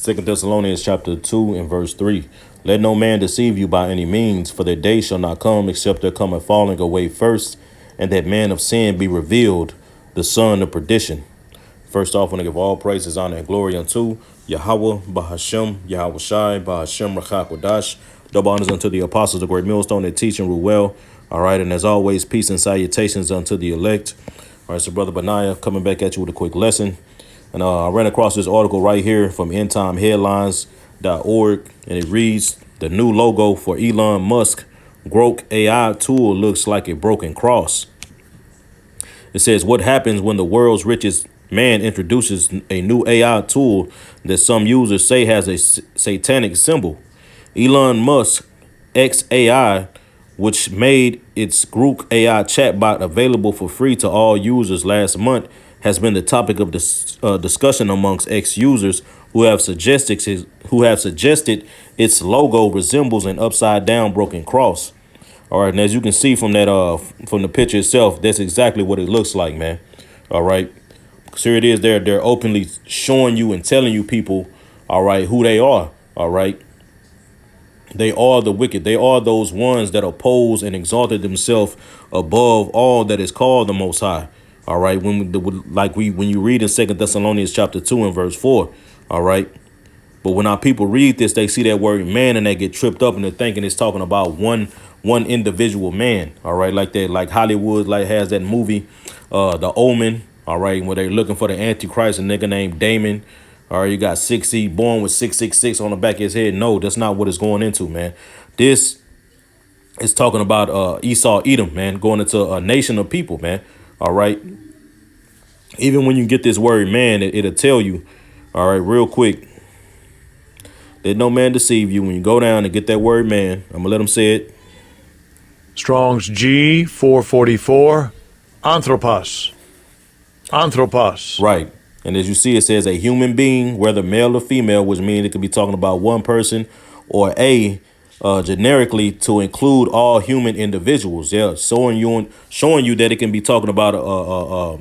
Second Thessalonians chapter 2 and verse 3. Let no man deceive you by any means, for their day shall not come except there come a falling away first, and that man of sin be revealed, the son of perdition. First off, I want to give all praises, honor, and glory unto Yahweh, Bahashem, Yahweh Shai, Bahashem, Rachakwadash. Double honors unto the apostles, the great millstone that teach and rule well. All right, and as always, peace and salutations unto the elect. All right, so Brother Benaiah coming back at you with a quick lesson. And I ran across this article right here from endtimeheadlines.org, and it reads, the new logo for Elon Musk Grok AI tool looks like a broken cross. It says, what happens when the world's richest man introduces a new AI tool that some users say has a satanic symbol? Elon Musk XAI, which made its Grok AI chatbot available for free to all users last month, has been the topic of discussion amongst ex-users who have suggested its logo resembles an upside-down broken cross. All right, and as you can see from that from the picture itself, that's exactly what it looks like, man. All right, so here it is. They're openly showing you and telling you people, all right, who they are. All right, they are the wicked. They are those ones that oppose and exalted themselves above all that is called the Most High. All right, when you read in Second Thessalonians chapter 2 and verse 4. All right. But when our people read this, they see that word man and they get tripped up and they're thinking it's talking about one individual man. All right. Like that, like Hollywood, like has that movie, The Omen. All right. Where they're looking for the Antichrist, a nigga named Damon. All right. You got 6 born with 666 on the back of his head. No, that's not what it's going into, man. This is talking about Esau, Edom, man, going into a nation of people, man. All right. Even when you get this word man, it'll tell you. All right. Real quick. Let no man deceive you. When you go down and get that word man, I'm going to let him say it. Strong's G 444. Anthropos. Anthropos. Right. And as you see, it says a human being, whether male or female, which means it could be talking about one person, or generically to include all human individuals. Yeah, showing you that it can be talking about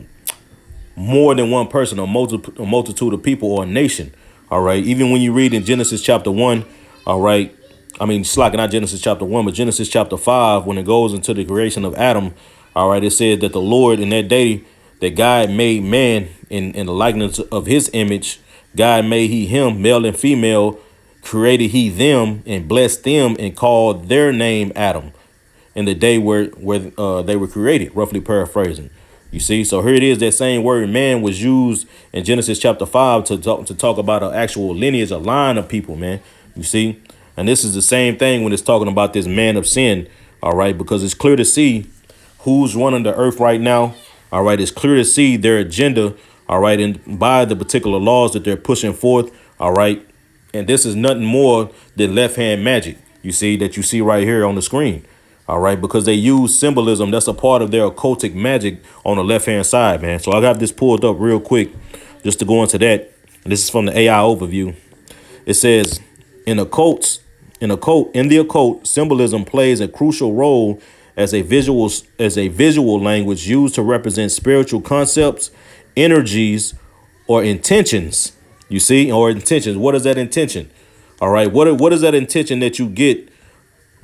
more than one person, a multitude of people or a nation. All right. Even when you read in Genesis chapter 1. All right. I mean, it's like not Genesis chapter 1, but Genesis chapter 5, when it goes into the creation of Adam. All right. It said that the Lord in that day that God made man in the likeness of his image. God made he him, male and female, created he them and blessed them and called their name Adam in the day where they were created, roughly paraphrasing. You see, so here it is. That same word man was used in Genesis chapter 5 to talk about an actual lineage, a line of people, man. You see, and this is the same thing when it's talking about this man of sin. All right, because it's clear to see who's running the earth right now. All right, it's clear to see their agenda. All right, and by the particular laws that they're pushing forth. All right, and this is nothing more than left hand magic. You see that you see right here on the screen. All right, because they use symbolism. That's a part of their occultic magic on the left hand side, man. So I got this pulled up real quick just to go into that. And this is from the AI overview. It says in the occult, symbolism plays a crucial role as a visual language used to represent spiritual concepts, energies, or intentions. You see, or intentions. What is that intention? All right. What is that intention that you get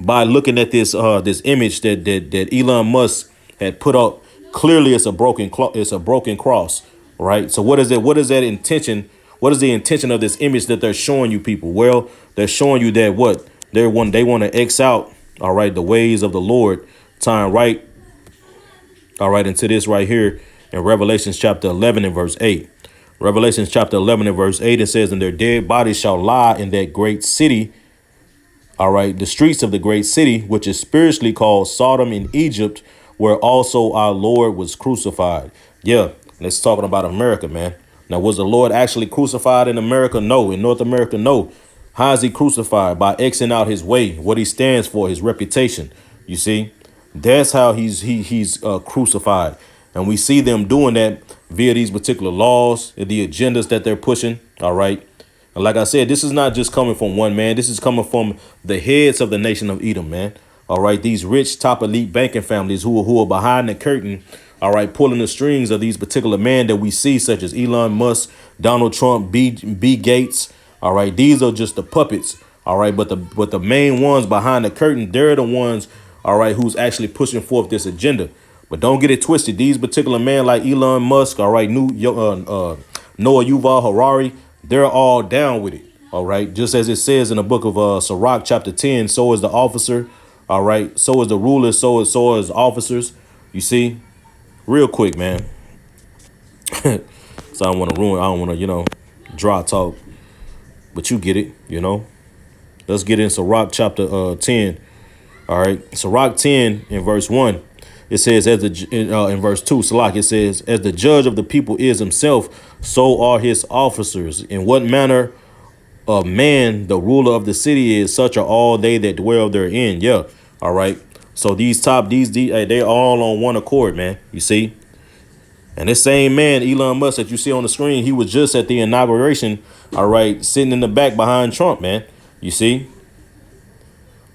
by looking at this image that Elon Musk had put up? Clearly, it's a broken cross, right? So what is that? What is that intention? What is the intention of this image that they're showing you people? Well, they're showing you that they want to X out, all right, the ways of the Lord, tying right, all right, into this right here in Revelations chapter 11 and verse 8. Revelations chapter 11 and verse 8, it says, and their dead bodies shall lie in that great city. All right, the streets of the great city, which is spiritually called Sodom in Egypt, where also our Lord was crucified. Yeah, let's talking about America, man. Now, was the Lord actually crucified in America? No. In North America? No. How is he crucified? By Xing out his way, what he stands for, his reputation. You see, that's how he's crucified. And we see them doing that via these particular laws, the agendas that they're pushing. All right. And like I said, this is not just coming from one man. This is coming from the heads of the nation of Edom, man. All right. These rich top elite banking families who are behind the curtain. All right. Pulling the strings of these particular men that we see, such as Elon Musk, Donald Trump, B. Gates. All right, these are just the puppets. All right, but the main ones behind the curtain, they're the ones, all right, who's actually pushing forth this agenda. But don't get it twisted. These particular men like Elon Musk, all right, Noah Yuval Harari, they're all down with it. All right, just as it says in the book of Sirach chapter 10, so is the officer. All right, so is the ruler, so is officers. You see, real quick, man. So I don't want to ruin. I don't want to, dry talk. But you get it, Let's get into Sirach chapter 10. All right, Sirach 10 in verse 1. It says, in verse 2, Salak, it says, as the judge of the people is himself, so are his officers. In what manner of man the ruler of the city is, such are all they that dwell therein. Yeah. All right. So they all on one accord, man. You see? And this same man, Elon Musk, that you see on the screen, he was just at the inauguration, all right, sitting in the back behind Trump, man. You see?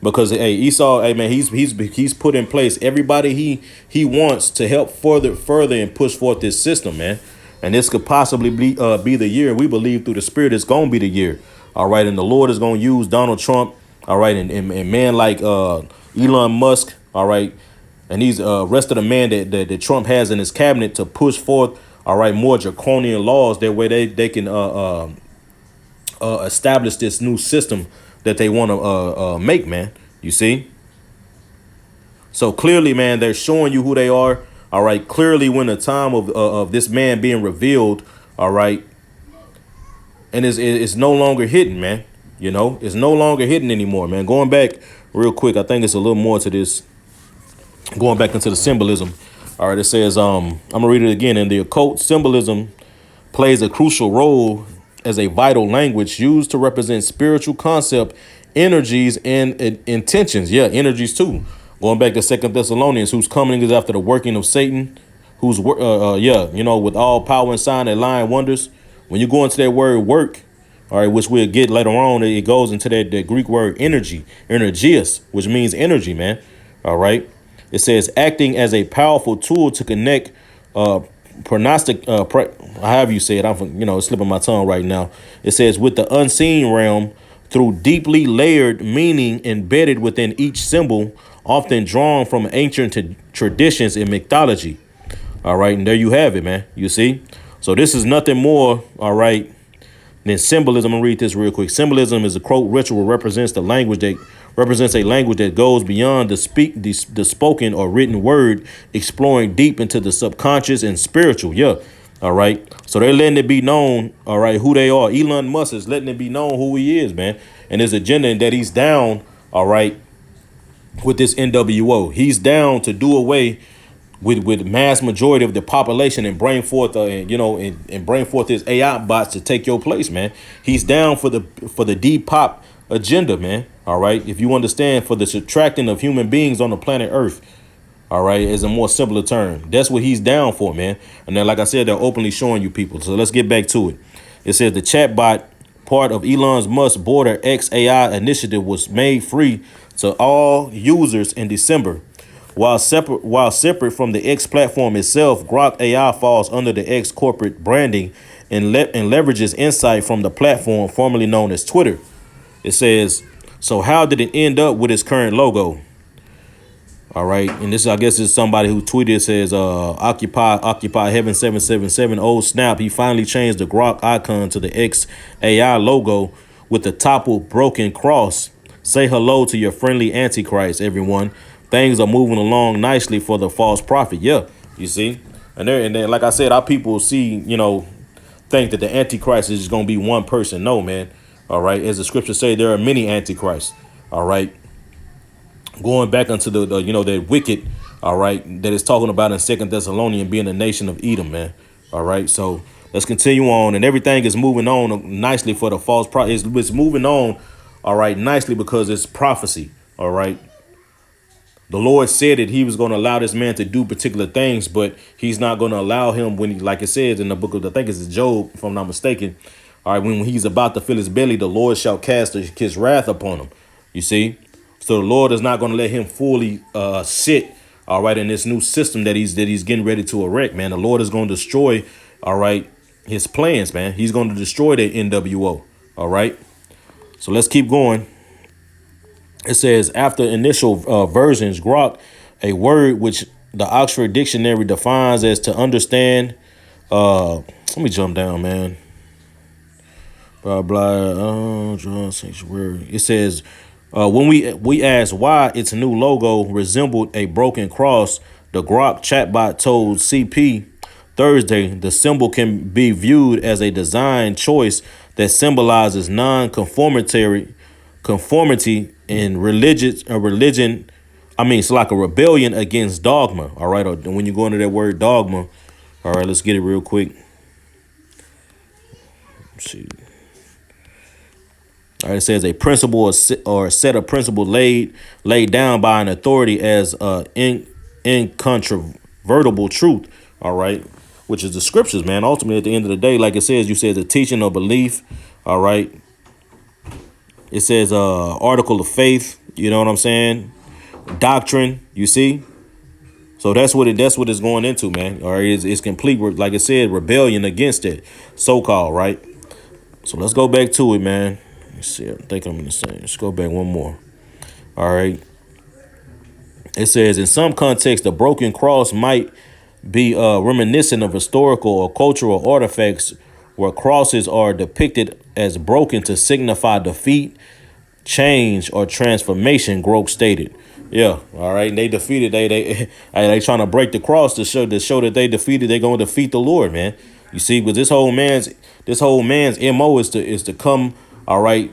Because hey, Esau, hey man, he's put in place everybody he wants to help further and push forth this system, man. And this could possibly be the year. We believe through the Spirit it's gonna be the year. All right, and the Lord is gonna use Donald Trump, all right, and man like Elon Musk, all right, and these rest of the man that Trump has in his cabinet to push forth, all right, more draconian laws. That way they can establish this new system that they want to make, man. You see? So clearly, man, they're showing you who they are. All right. Clearly, when the time of this man being revealed, all right, and it's no longer hidden, man. It's no longer hidden anymore, man. Going back real quick, I think it's a little more to this. Going back into the symbolism. All right. It says, I'm gonna read it again. In the occult, symbolism plays a crucial role as a vital language used to represent spiritual concept, energies, and intentions. Yeah, energies too. Going back to 2 Thessalonians, whose coming is after the working of Satan, who's with all power and sign and lying wonders. When you go into that word work, all right, which we'll get later on, it goes into that Greek word energy, energias, which means energy, man. All right. It says acting as a powerful tool to connect pronostic, however you say it, I'm slipping my tongue right now. It says with the unseen realm through deeply layered meaning embedded within each symbol, often drawn from ancient traditions and mythology. All right, and there you have it, man. You see, so this is nothing more, all right, than symbolism. I'm gonna read this real quick. Symbolism is a quote ritual represents a language that goes beyond the spoken or written word, exploring deep into the subconscious and spiritual. Yeah. All right. So they're letting it be known, all right, who they are. Elon Musk is letting it be known who he is, man. And his agenda and that he's down, all right, with this NWO. He's down to do away with mass majority of the population and bring forth and bring forth his AI bots to take your place, man. He's down for the Depop agenda, man. All right. If you understand, for the subtracting of human beings on the planet Earth. All right, is a more simpler term. That's what he's down for, man. And then, like I said, they're openly showing you people. So let's get back to it. It says the chatbot part of Elon Musk's Border X AI initiative was made free to all users in December. While separate from the X platform itself, Grok AI falls under the X corporate branding and leverages insight from the platform formerly known as Twitter. It says, so how did it end up with its current logo? All right. And this, I guess, is somebody who tweeted, says, Occupy Heaven 777. Oh, snap. He finally changed the Grok icon to the X AI logo with the toppled broken cross. Say hello to your friendly Antichrist, everyone. Things are moving along nicely for the false prophet. Yeah, you see. And then, like I said, our people think that the Antichrist is going to be one person. No, man. All right. As the scriptures say, there are many Antichrists. All right. Going back into the wicked, all right, that is talking about in 2 Thessalonians being a nation of Edom, man. All right, so let's continue on, and everything is moving on nicely for the false prophet. It's moving on, all right, nicely because it's prophecy. All right, the Lord said that He was going to allow this man to do particular things, but He's not going to allow him when like it says in the book of, I think it's Job, if I'm not mistaken. All right, when he's about to fill his belly, the Lord shall cast His wrath upon him. You see. So the Lord is not going to let him fully sit, all right, in this new system that he's getting ready to erect, man. The Lord is going to destroy, all right, his plans, man. He's going to destroy the NWO, All right. So let's keep going. It says after initial versions, Grok, a word which the Oxford Dictionary defines as to understand. Let me jump down, man. Blah blah. Sanctuary. It says when we asked why its new logo resembled a broken cross, the Grok chatbot told CP Thursday the symbol can be viewed as a design choice that symbolizes conformity in religion. I mean, it's like a rebellion against dogma. All right. Or when you go into that word dogma, all right, let's get it real quick. Let's see. All right, it says a principle or a set of principles laid down by an authority as incontrovertible truth. All right, which is the scriptures, man. Ultimately, at the end of the day, like it says, you said the teaching or belief. All right. It says article of faith. You know what I'm saying? Doctrine. You see. So that's what it's going into, man. All right, it's complete. Like I said, rebellion against it, so called, right? So let's go back to it, man. Let's see. I think I'm in the same. Let's go back one more. All right. It says in some context, the broken cross might be reminiscent of historical or cultural artifacts where crosses are depicted as broken to signify defeat, change, or transformation. Grok stated. Yeah, all right. They defeated. They trying to break the cross to show that they defeated. They're going to defeat the Lord, man. You see, but this whole man's mo is to come, all right,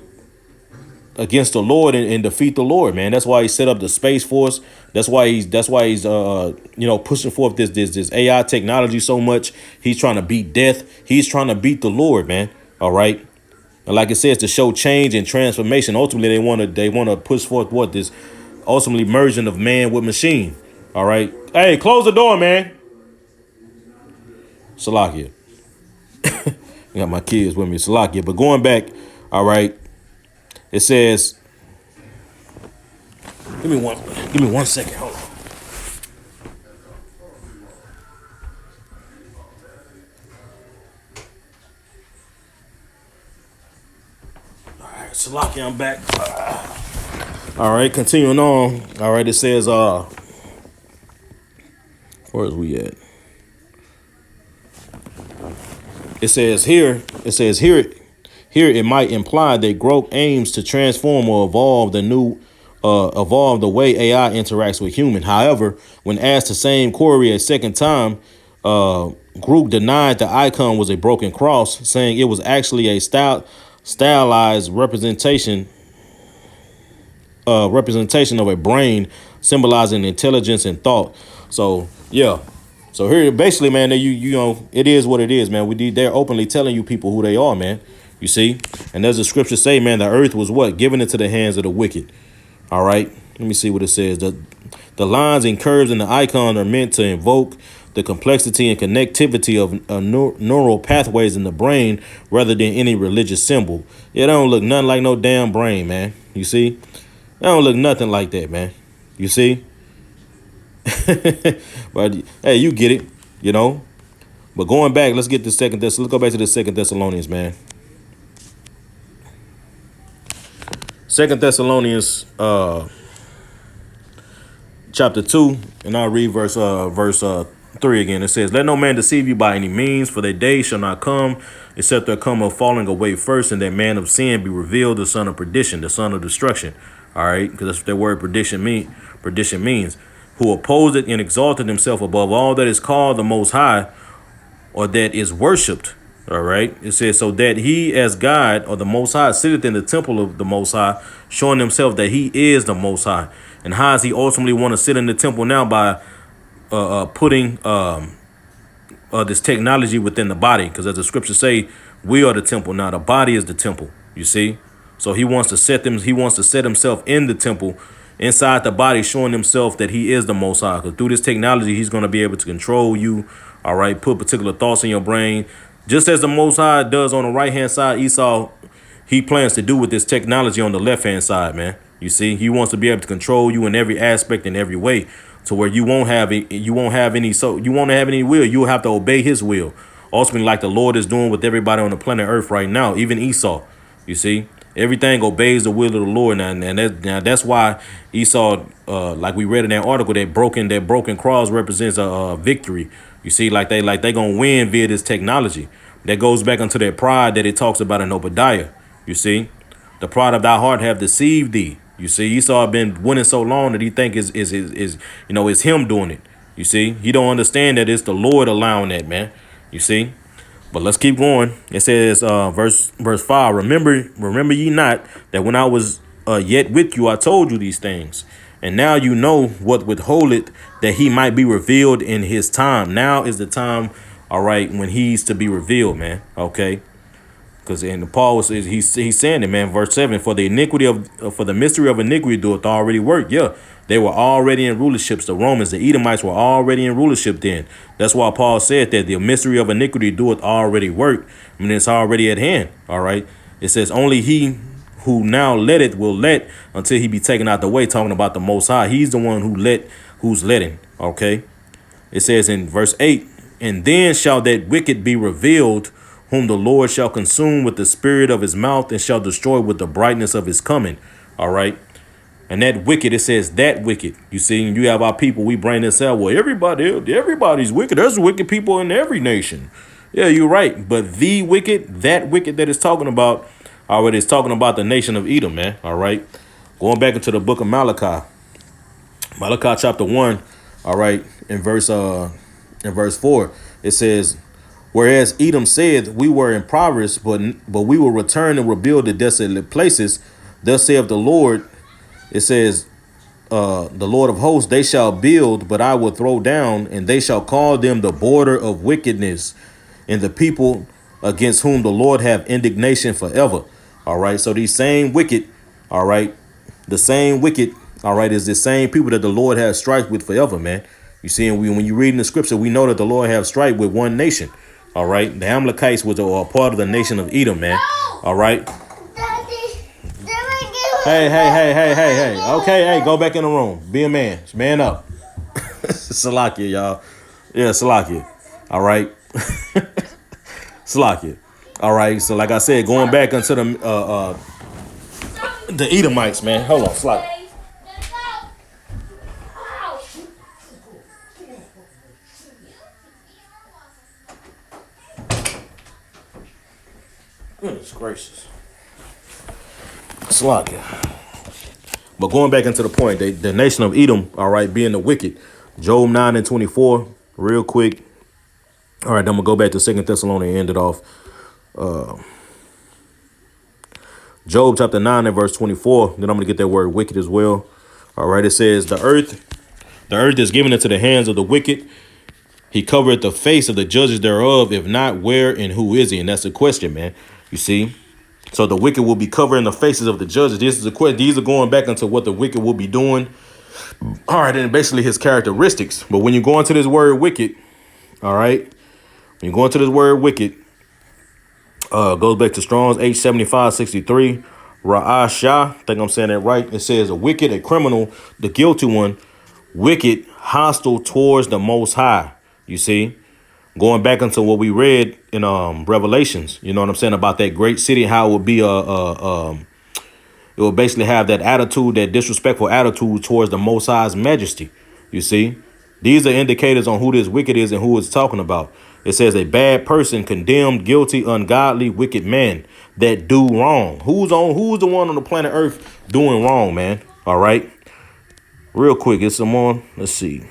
against the Lord and defeat the Lord, man. That's why he set up the Space Force. That's why he's pushing forth this AI technology so much. He's trying to beat death. He's trying to beat the Lord, man. All right. And like it says, to show change and transformation. Ultimately, they want to push forth what this ultimately merging of man with machine. All right. Hey, close the door, man. Salakia. I got my kids with me. Salakia. But going back, all right. It says, give me 1 second. Hold on. All right, Salaki, I'm back. All right, continuing on. All right, it says, where is we at? It says here, it might imply that Grok aims to transform or evolve the way AI interacts with human. However, when asked the same query a second time, Grok denied the icon was a broken cross, saying it was actually a stylized representation of a brain symbolizing intelligence and thought. So yeah. So here, basically, man, you know, it is what it is, man. They're openly telling you people who they are, man. You see, and as the scriptures say, man, the earth was what given into the hands of the wicked. All right, let me see what it says. The lines and curves in the icon are meant to invoke the complexity and connectivity of neural pathways in the brain rather than any religious symbol. It don't look nothing like no damn brain, man. You see, it don't look nothing like that, man. You see. But hey, you get it, you know. But going back, let's go back to the Second Thessalonians, man. Second Thessalonians, chapter 2, and I'll read verse 3 again. It says, "Let no man deceive you by any means, for their day shall not come, except there come a falling away first, and that man of sin be revealed, the son of perdition, the son of destruction." All right, because that's what that word perdition means. Who opposed it and exalted himself above all that is called the Most High, or that is worshipped. All right. It says, so that he as God or the Most High sitteth in the temple of the Most High, showing himself that he is the Most High. And how does he ultimately want to sit in the temple now? By putting this technology within the body. Because as the scriptures say, we are the temple now. The body is the temple. You see? So he wants to set himself in the temple, inside the body, showing himself that he is the Most High. Because through this technology, he's going to be able to control you. All right. Put particular thoughts in your brain. Just as the Most High does on the right-hand side, Esau, he plans to do with this technology on the left-hand side, man. You see, he wants to be able to control you in every aspect, in every way, to where you won't have any will. You'll have to obey his will. Ultimately, like the Lord is doing with everybody on the planet Earth right now, even Esau. You see, everything obeys the will of the Lord. Now that's why Esau, like we read in that article, that broken cross represents a victory. You see, like they gonna win via this technology. That goes back into that pride that it talks about in Obadiah. You see, the pride of thy heart have deceived thee. You see, Esau been winning so long that he think is is him doing it. You see, he don't understand that it's the Lord allowing that, man. You see. But let's keep going. It says, verse 5, remember ye not that when I was yet with you, I told you these things. And now you know what withholdeth, that he might be revealed in his time. Now is the time, all right, when he's to be revealed, man. Okay. Because in Paul says he's saying it, man. Verse 7, for the mystery of iniquity doeth already work. Yeah, they were already in rulerships. The Romans, the Edomites were already in rulership then. That's why Paul said that the mystery of iniquity doeth already work. I mean, it's already at hand. All right. It says only he who now letteth will let until he be taken out the way, talking about the Most High. He's the one who's letting. Okay. It says in verse 8, and then shall that wicked be revealed, whom the Lord shall consume with the spirit of his mouth and shall destroy with the brightness of his coming. All right. And that wicked, it says that wicked. You see, you have our people, we bring this out. Well, everybody's wicked. There's wicked people in every nation. Yeah, you're right. But the wicked that is talking about, all right, is talking about the nation of Edom, man. All right. Going back into the book of Malachi. Malachi chapter 1, all right, in verse 4, it says, whereas Edom said, we were impoverished, but we will return and rebuild the desolate places. Thus saith the Lord. It says, the Lord of hosts, they shall build, but I will throw down, and they shall call them the border of wickedness, and the people against whom the Lord have indignation forever. All right. So these same wicked, all right, the same wicked, all right, is the same people that the Lord has strife with forever, man. You see, and when you read in the scripture, we know that the Lord have strife with one nation. All right. The Amalekites was a part of the nation of Edom, man. All right. Hey. Okay, hey, go back in the room. Be a man. Man up. Salakia, y'all. Yeah, Salakia. All right. Salakia. All right. So like I said, going back into the Edomites, man. Hold on, Salakia. Goodness gracious. Slakia. But going back into the point, the nation of Edom, all right, being the wicked. Job 9:24, real quick. All right, I'm going to go back to 2 Thessalonians and end it off. Job chapter 9 and verse 24. Then I'm going to get that word wicked as well. All right, it says, the earth is given into the hands of the wicked. He covereth the face of the judges thereof. If not, where and who is he? And that's the question, man. You see? So the wicked will be covering the faces of the judges. This is a question. These are going back into what the wicked will be doing. All right, and basically his characteristics. But when you go into this word wicked, all right, when you go into this word wicked, goes back to Strong's H7563, Ra'ashah. I think I'm saying that right. It says a wicked, a criminal, the guilty one, wicked, hostile towards the Most High. You see? Going back into what we read in Revelations, you know what I'm saying, about that great city, how it would be it will basically have that attitude, that disrespectful attitude towards the Most High's majesty. You see, these are indicators on who this wicked is and who it's talking about. It says a bad person, condemned, guilty, ungodly, wicked man that do wrong. Who's the one on the planet Earth doing wrong, man? All right. Real quick, it's some more. Let's see.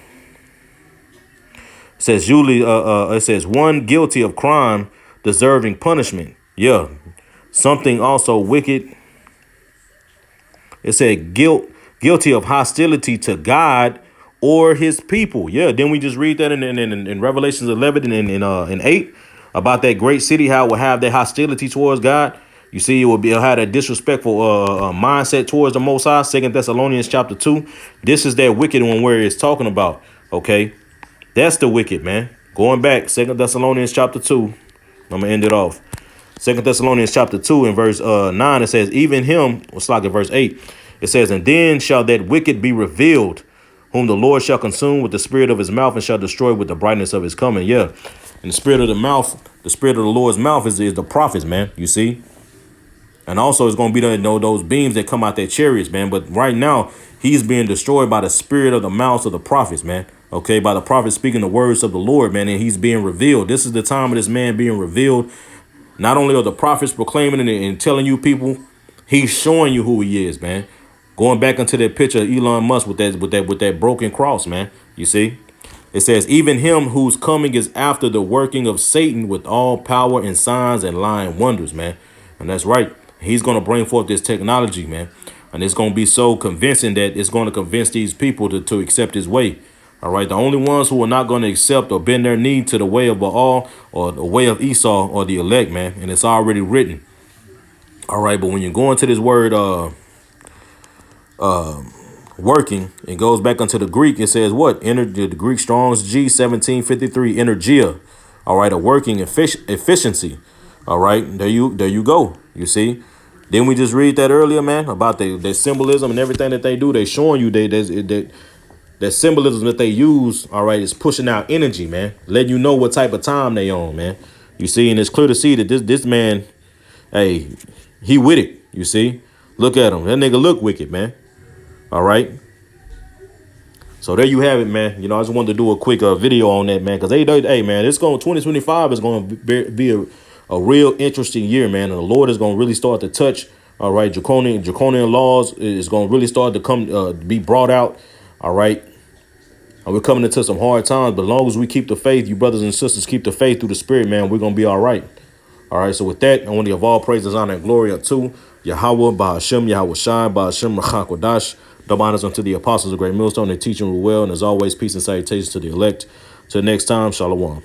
It says it says one guilty of crime deserving punishment. Yeah. Something also wicked. It said guilty of hostility to God or his people. Yeah. Then we just read that in Revelations 11 and in 8 about that great city, how it will have that hostility towards God. You see, it'll have that disrespectful mindset towards the Most High. 2 Thessalonians chapter 2. This is that wicked one where it's talking about. Okay. That's the wicked, man. Going back, 2 Thessalonians chapter 2. I'm going to end it off. 2 Thessalonians chapter 2 and verse 9, it says, even him, it's like in verse 8, it says, and then shall that wicked be revealed, whom the Lord shall consume with the spirit of his mouth and shall destroy with the brightness of his coming. Yeah. And the spirit of the Lord's mouth is the prophets, man. You see? And also it's going to be those beams that come out their chariots, man. But right now, he's being destroyed by the spirit of the mouths of the prophets, man. Okay, by the prophets speaking the words of the Lord, man. And he's being revealed. This is the time of this man being revealed. Not only are the prophets proclaiming it and telling you people, he's showing you who he is, man. Going back into that picture of Elon Musk with that broken cross, man. You see? It says, even him whose coming is after the working of Satan with all power and signs and lying wonders, man. And that's right. He's going to bring forth this technology, man. And it's going to be so convincing that it's going to convince these people to accept his way. All right. The only ones who are not going to accept or bend their knee to the way of Baal or the way of Esau are the elect, man. And it's already written. All right. But when you go into this word, working, it goes back into the Greek. It says what? The Greek Strong's G 1753 energia. All right, a working efficiency. All right, there you go. You see. Didn't we just read that earlier, man, about their symbolism and everything that they do? They showing you that symbolism that they use. All right, is pushing out energy, man, letting you know what type of time they on, man. You see, and it's clear to see that this man, hey, he with it. You see, look at him. That nigga look wicked, man. All right. So there you have it, man. You know, I just wanted to do a quick video on that, man, because hey, man, 2025 is going to be a real interesting year, man. And the Lord is going to really start to touch. All right. Draconian laws is going to really start to come be brought out. All right. And we're coming into some hard times. But as long as we keep the faith, you brothers and sisters, keep the faith through the spirit, man, we're going to be all right. All right, so with that, I want to give all praises, honor, and glory unto Yahweh, Bahashem, Yahweh Shai, Bahashem, Rachakodash. Double honors unto the apostles of Great Millstone. They teach and rule well. And as always, peace and salutations to the elect. Till next time, Shalom.